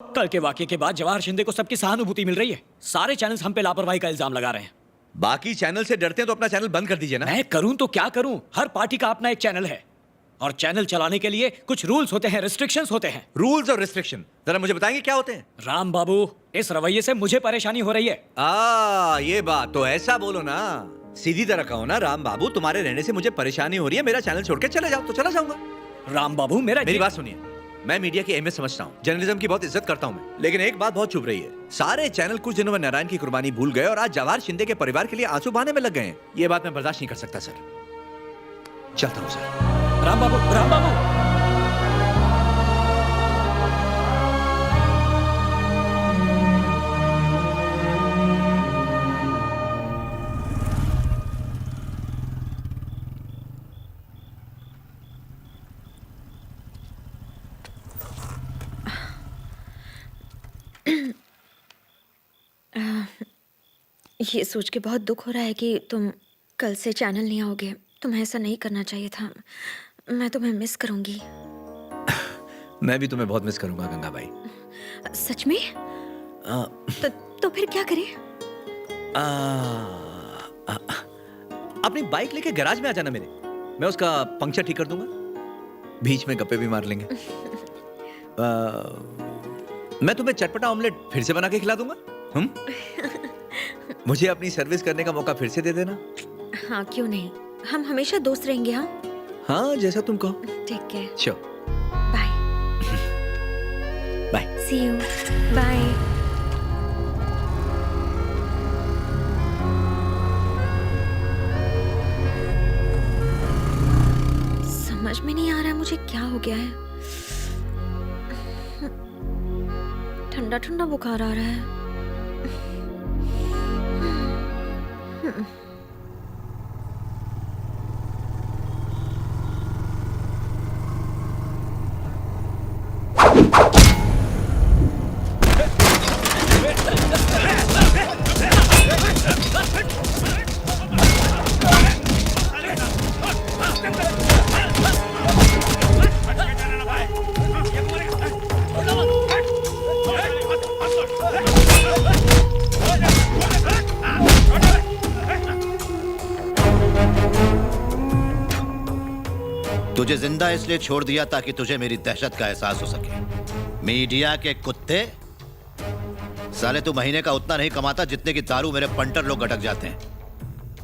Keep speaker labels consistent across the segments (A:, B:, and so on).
A: कल के वाकये के बाद जवाहर शिंदे को सबकी सहानुभूति मिल रही है। सारे चैनल्स हम पे लापरवाही का इल्जाम लगा रहे हैं।
B: बाकी चैनल से डरते हैं तो अपना चैनल बंद कर दीजिए ना।
A: मैं करूं तो क्या करूं? हर पार्टी का अपना एक चैनल है और चैनल चलाने के लिए कुछ रूल्स होते हैं, रिस्ट्रिक्शंस होते हैं।
B: रूल्स और रिस्ट्रिक्शन जरा मुझे बताएंगे क्या होते हैं?
A: राम बाबू, इस रवैये से मुझे परेशानी हो रही है।
B: ये बात तो ऐसा बोलो ना, सीधी तरह कहो ना, राम बाबू तुम्हारे रहने से मुझे परेशानी हो रही है, मेरा चैनल छोड़ के चले जाओ तो चला जाऊंगा।
A: राम बाबू, मेरी
B: बात सुनिए, मैं मीडिया की अहमियत समझता हूँ, जर्नलिज्म की बहुत इज्जत करता हूँ मैं, लेकिन एक बात बहुत चुभ रही है। सारे चैनल कुछ दिनों में नारायण की कुर्बानी भूल गए और आज जवाहर शिंदे के परिवार के लिए आंसू बहाने में लग गए हैं। ये बात मैं बर्दाश्त नहीं कर सकता सर। चलता हूँ सर।
A: राम बाबू, राम बाबू।
C: ये सोच के बहुत दुख हो रहा है कि तुम कल से चैनल नहीं आओगे। तुम्हें ऐसा नहीं करना चाहिए था। मैं तुम्हें मिस करूंगी।
B: मैं भी तुम्हें बहुत मिस करूंगा गंगा भाई।
C: सच में? तो फिर क्या करें?
B: अपनी बाइक लेके गैराज में आ जाना मेरे, मैं उसका पंक्चर ठीक कर दूंगा, बीच में गप्पे भी मार लेंगे। मैं तुम्हें चटपटा ऑमलेट फिर से बना के खिला दूंगा। मुझे अपनी सर्विस करने का मौका फिर से दे देना।
C: हाँ, क्यों नहीं, हम हमेशा दोस्त रहेंगे।
B: हाँ, जैसा तुम कहो।
C: ठीक है।
B: Sure.
C: Bye.
B: Bye.
C: See you. Bye. समझ में नहीं आ रहा है मुझे क्या हो गया है। ठंडा ठंडा बुखार आ रहा है।
D: तुझे जिंदा इसलिए छोड़ दिया ताकि तुझे मेरी दहशत का एहसास हो सके। मीडिया के कुत्ते साले, तू महीने का उतना नहीं कमाता जितने की दारू मेरे पंटर लोग गटक जाते हैं।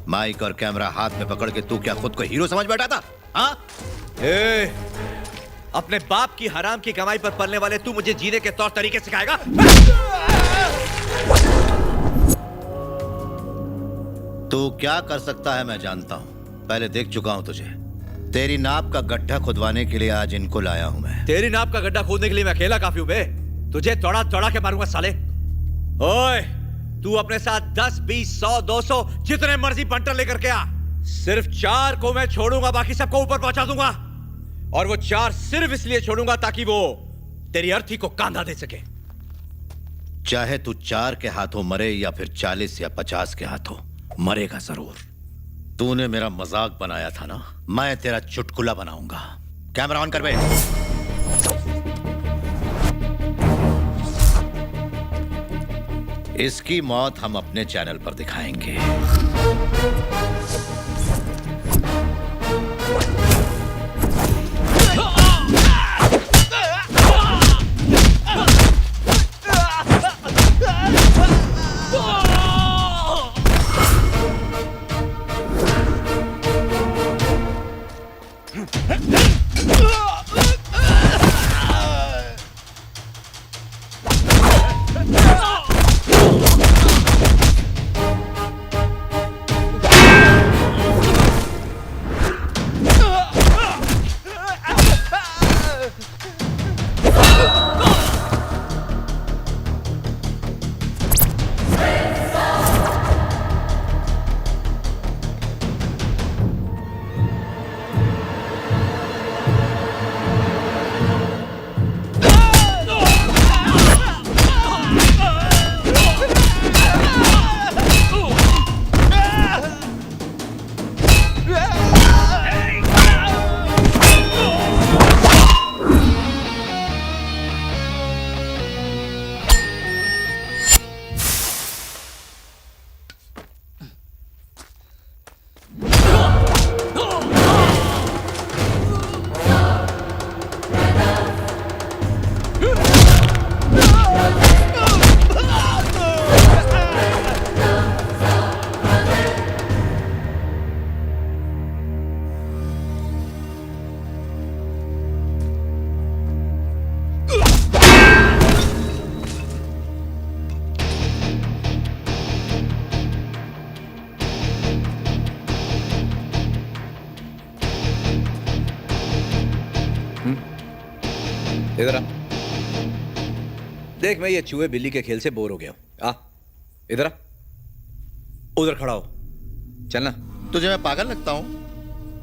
D: माइक और कैमरा हाथ में पकड़ के तू क्या खुद को हीरो समझ बैठा था? हाँ?
B: अपने बाप की हराम की कमाई पर पलने वाले तू मुझे जीने के तौर तरीके सिखाएगा?
D: तू क्या कर सकता है मैं जानता हूं, पहले देख चुका हूं तुझे। तेरी नाप का गड्ढा खुदवाने के लिए आज इनको लाया हूं मैं।
B: तेरी नाप का गड्ढा खोदने के लिए मैं अकेला काफी हूं बे। तुझे दौड़ा दौड़ा के मारूंगा साले। ओए, तू अपने साथ 10, 20, 100, 200 जितने मर्जी बंटर लेकर के आ। सिर्फ 4 को मैं छोड़ूंगा, बाकी सबको ऊपर पहुंचा दूंगा। और वो 4 सिर्फ इसलिए छोड़ूंगा ताकि वो तेरी अर्थी को कांधा दे सके।
D: चाहे तू 4 के हाथों मरे या फिर 40 या 50 के हाथों, मरेगा जरूर। तूने मेरा मजाक बनाया था ना, मैं तेरा चुटकुला बनाऊंगा। कैमरा ऑन कर बे। इसकी मौत हम अपने चैनल पर दिखाएंगे।
B: इधर आ। देख, मैं ये चूहे बिल्ली के खेल से बोर हो गया हूं। आ इधर आ, उधर खड़ा हो, चलना।
D: तुझे मैं पागल लगता हूँ?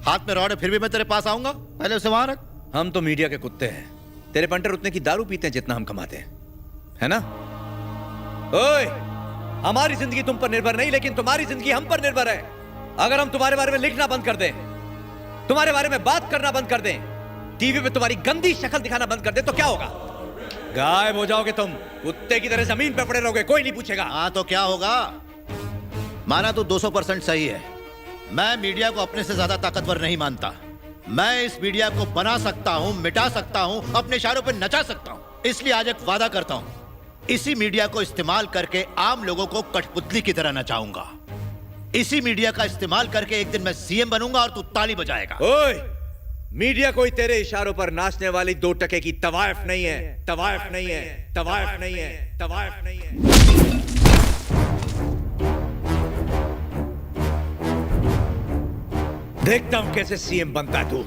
D: हाथ में रॉड है फिर भी मैं तेरे पास आऊंगा? पहले उसे वहां रख।
B: हम तो मीडिया के कुत्ते हैं, तेरे पंटर उतने की दारू पीते हैं जितना हम कमाते हैं, है ना? ओए, हमारी जिंदगी तुम पर निर्भर नहीं, लेकिन तुम्हारी जिंदगी हम पर निर्भर है। अगर हम तुम्हारे बारे में लिखना बंद कर दें, तुम्हारे बारे में बात करना बंद कर दें, टीवी पे तुम्हारी गंदी शक्ल दिखाना बंद कर दें, तो क्या होगा? गायब हो जाओगे तुम, कुत्ते की तरह जमीन पे पड़े रहोगे, कोई नहीं पूछेगा।
D: हाँ तो क्या होगा? माना तू 200% सही है। मैं मीडिया को अपने से ज्यादा ताकतवर नहीं मानता। मैं इस मीडिया को बना सकता हूं, मिटा सकता हूं, अपने इशारों पे नचा सकता हूं। इसलिए आज एक वादा करता हूं, इसी मीडिया को इस्तेमाल करके आम लोगों को कठपुतली की तरह नचाऊंगा। इसी मीडिया का इस्तेमाल करके एक दिन मैं सीएम बनूंगा और तू ताली बजाएगा।
B: ओए, मीडिया कोई तेरे इशारों पर नाचने वाली 2 टके की तवायफ नहीं है, तवायफ नहीं है, तवायफ नहीं है, तवायफ नहीं है। देखता हूं कैसे सीएम बनता है तू।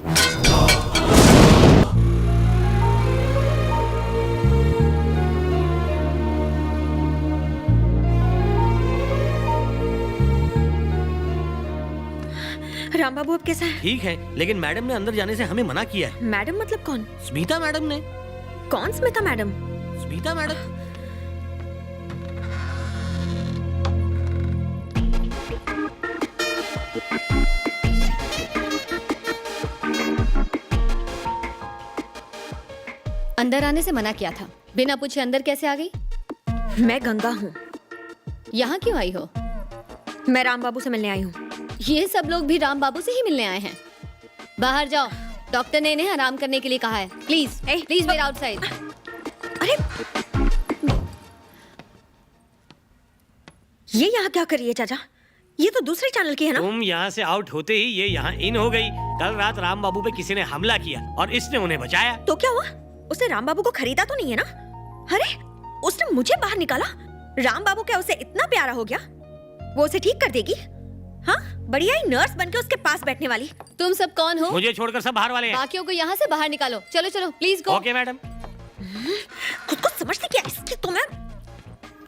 C: राम बाबू अब कैसा है?
E: ठीक है, लेकिन मैडम ने अंदर जाने से हमें मना किया है।
C: मैडम मतलब कौन?
E: स्मिता मैडम ने।
C: कौन स्मिता मैडम?
E: स्मिता मैडम।
F: अंदर आने से मना किया था, बिना पूछे अंदर कैसे आ गई?
C: मैं गंगा हूँ।
F: यहाँ क्यों आई हो?
C: मैं राम बाबू से मिलने आई हूँ।
F: ये सब लोग भी राम बाबू से ही मिलने आए हैं। बाहर जाओ, डॉक्टर ने इन्हें आराम करने के लिए कहा है। Please please wait outside.
C: अरे ये यहाँ क्या कर रही है चाचा? ये तो दूसरे चैनल की है ना?
E: तुम यहाँ से आउट होते ही ये यहाँ इन हो गई। कल रात राम बाबू पे किसी ने हमला किया और इसने उन्हें बचाया।
C: तो क्या हुआ? उसने राम बाबू को खरीदा तो नहीं है ना? अरे उसने मुझे बाहर निकाला। राम बाबू क्या उसे इतना प्यारा हो गया? वो उसे ठीक कर देगी? हाँ, बढ़िया ही नर्स बनके उसके पास बैठने वाली।
F: तुम सब कौन हो?
E: मुझे छोड़कर सब बाहर वाले हैं।
F: बाकियों को यहाँ से बाहर निकालो। चलो चलो प्लीज गो।
E: Okay madam.
C: खुद को समझती क्या इसकी तुम्हें?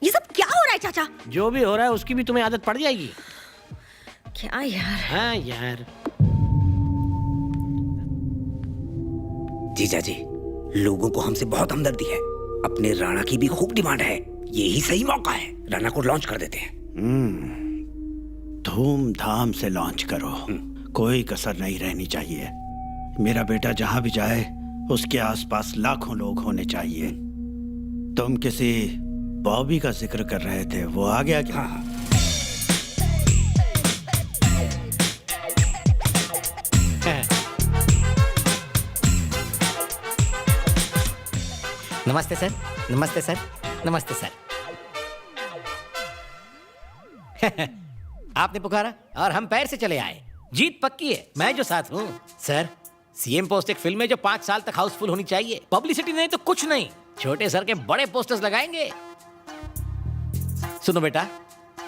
C: ये सब क्या हो रहा है चाचा?
E: जो भी हो रहा है उसकी भी तुम्हें आदत पड़ जाएगी।
C: क्या यार?
E: हाँ यार।
G: जीजा जी, लोगों को हमसे बहुत हमदर्दी है। अपने राणा की भी खूब डिमांड है। यही सही मौका है, राणा को लॉन्च कर देते हैं।
H: धूमधाम से लॉन्च करो, कोई कसर नहीं रहनी चाहिए। मेरा बेटा जहां भी जाए उसके आसपास लाखों लोग होने चाहिए। तुम किसी बॉबी का जिक्र कर रहे थे, वो आ गया क्या?
G: हाँ। नमस्ते सर, नमस्ते सर, नमस्ते सर। आपने पुकारा और हम पैर से चले आए। जीत पक्की है, मैं जो साथ हूँ। सर, सीएम पोस्ट एक फिल्म है जो 5 साल तक हाउसफुल होनी चाहिए। पब्लिसिटी नहीं तो कुछ नहीं, छोटे सर के बड़े पोस्टर्स लगाएंगे। सुनो बेटा,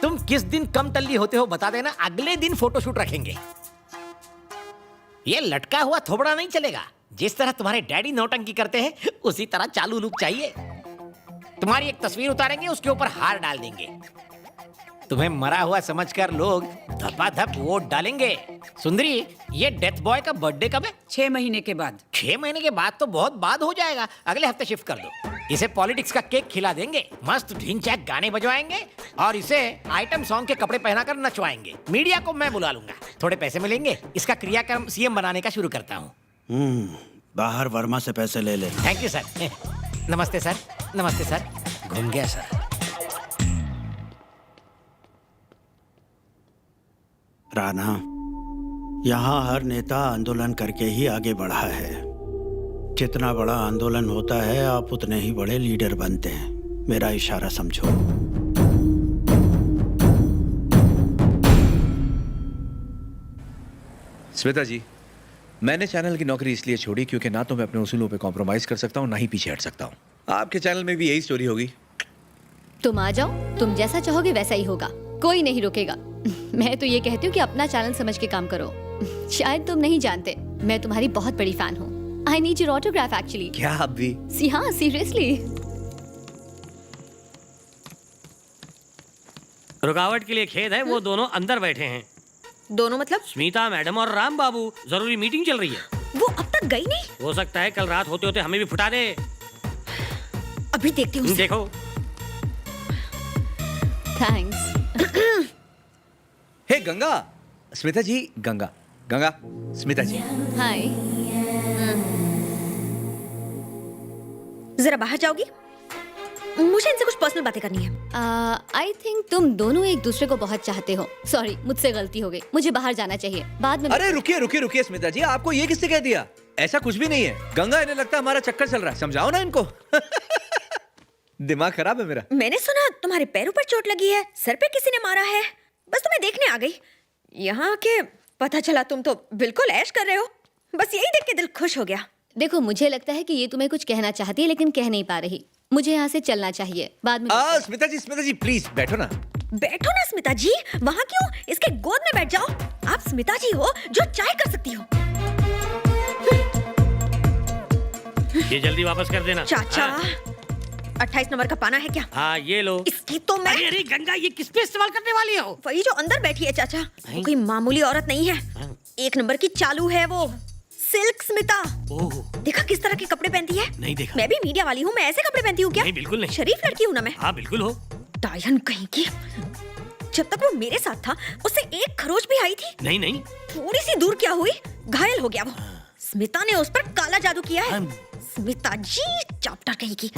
G: तुम किस दिन कम टल्ली होते हो बता देना, अगले दिन फोटोशूट रखेंगे। ये लटका हुआ थोबड़ा नहीं चलेगा। जिस तरह तुम्हारे डैडी नौटंकी करते हैं उसी तरह चालू लुक चाहिए। तुम्हारी एक तस्वीर उतारेंगे, उसके ऊपर हार डाल देंगे। तुम्हें मरा हुआ समझकर लोग धपाधप वोट डालेंगे। सुंदरी, ये डेथ बॉय का बर्थडे कब है?
I: 6 महीने के बाद।
G: 6 महीने के बाद तो बहुत बाद हो जाएगा, अगले हफ्ते शिफ्ट कर दो। इसे पॉलिटिक्स का केक खिला देंगे, मस्त ढिंचैक गाने बजवाएंगे और इसे आइटम सॉन्ग के कपड़े पहनाकर नचवाएंगे। मीडिया को मैं बुला लूंगा, थोड़े पैसे मिलेंगे। इसका क्रियाक्रम सीएम बनाने का शुरू करता हूँ।
H: बाहर वर्मा से पैसे ले ले।
G: Thank you sir. नमस्ते सर, नमस्ते सर। घूम गया सर।
H: राणा, यहाँ हर नेता आंदोलन करके ही आगे बढ़ा है। जितना बड़ा आंदोलन होता है आप उतने ही बड़े लीडर बनते हैं। मेरा इशारा समझो।
B: श्वेता जी, मैंने चैनल की नौकरी इसलिए छोड़ी क्योंकि ना तो मैं अपने उसूलों पे कॉम्प्रोमाइज कर सकता हूँ, ना ही पीछे हट सकता हूँ। आपके चैनल में भी यही स्टोरी होगी।
F: तुम आ जाओ, तुम जैसा चाहोगे वैसा ही होगा, कोई नहीं रोकेगा। मैं तो ये कहती हूँ कि अपना चैनल समझ के काम करो। शायद तुम नहीं जानते, मैं तुम्हारी बहुत बड़ी फैन हूँ। I need your autograph actually.
B: क्या आप भी?
F: हाँ सीरियसली।
E: रुकावट के लिए खेद है, वो दोनों अंदर बैठे हैं।
C: दोनों मतलब?
E: स्मिता मैडम और राम बाबू, जरूरी मीटिंग चल रही है।
C: वो अब तक गई नहीं?
E: हो सकता है कल रात होते होते हमें भी फुटा दे।
C: अभी देखती हूँ।
E: देखो।
F: थैंक्स।
B: हे गंगा, स्मिता जी, गंगा गंगा स्मिता जी।
F: हाय।
C: जरा बाहर जाओगी? मुझे इनसे कुछ पर्सनल बातें करनी है।
F: आई थिंक तुम दोनों एक दूसरे को बहुत चाहते हो। सॉरी, मुझसे गलती हो गई, मुझे बाहर जाना चाहिए, बाद में।
B: अरे रुकिए रुकिए रुकिए स्मिता जी, आपको ये किसने कह दिया? ऐसा कुछ भी नहीं है। गंगा, इन्हें लगता है हमारा चक्कर चल रहा है, समझाओ ना इनको। दिमाग खराब है मेरा।
C: मैंने सुना तुम्हारे पैरों पर चोट लगी है, सर पे किसी ने मारा है। बस तुम्हें देखने आ गई। यहाँ के पता चला तुम तो बिल्कुल ऐश कर रहे हो। बस यही देख के दिल खुश हो गया।
F: देखो, मुझे लगता है कि ये तुम्हें कुछ कहना चाहती है लेकिन कह नहीं पा रही। मुझे यहाँ से चलना चाहिए, बाद में।
B: स्मिता जी प्लीज बैठो ना।
C: बैठो ना स्मिता जी, वहाँ क्यों? इसके गोद में बैठ जाओ। आप स्मिता जी हो जो चाहे कर सकती हो।
E: ये जल्दी वापस कर देना।
C: चाचा,
E: हाँ।
C: 28 नंबर का पाना है क्या?
E: हाँ ये लो।
C: इसकी तो मैं।
E: अरे गंगा, ये किस पे इस्तेमाल करने वाली हो?
C: वही जो अंदर बैठी है चाचा, वो कोई मामूली औरत नहीं है। 1 नंबर की चालू है वो, सिल्क स्मिता।
E: ओह,
C: देखा किस तरह के कपड़े पहनती है?
E: नहीं देखा।
C: मैं भी मीडिया वाली हूँ, मैं ऐसे कपड़े पहनती हूँ क्या?
E: नहीं, बिल्कुल नहीं।
C: शरीफ लड़की हूँ ना मैं।
E: हाँ बिल्कुल हो।
C: डायन कहीं की। जब तक वो मेरे साथ था, उससे एक खरोच भी आई थी?
E: नहीं नहीं।
C: थोड़ी सी दूर क्या हुई, घायल हो गया वो। स्मिता ने उस पर काला जादू किया है। स्मिता जी, चैप्टर कहीं की।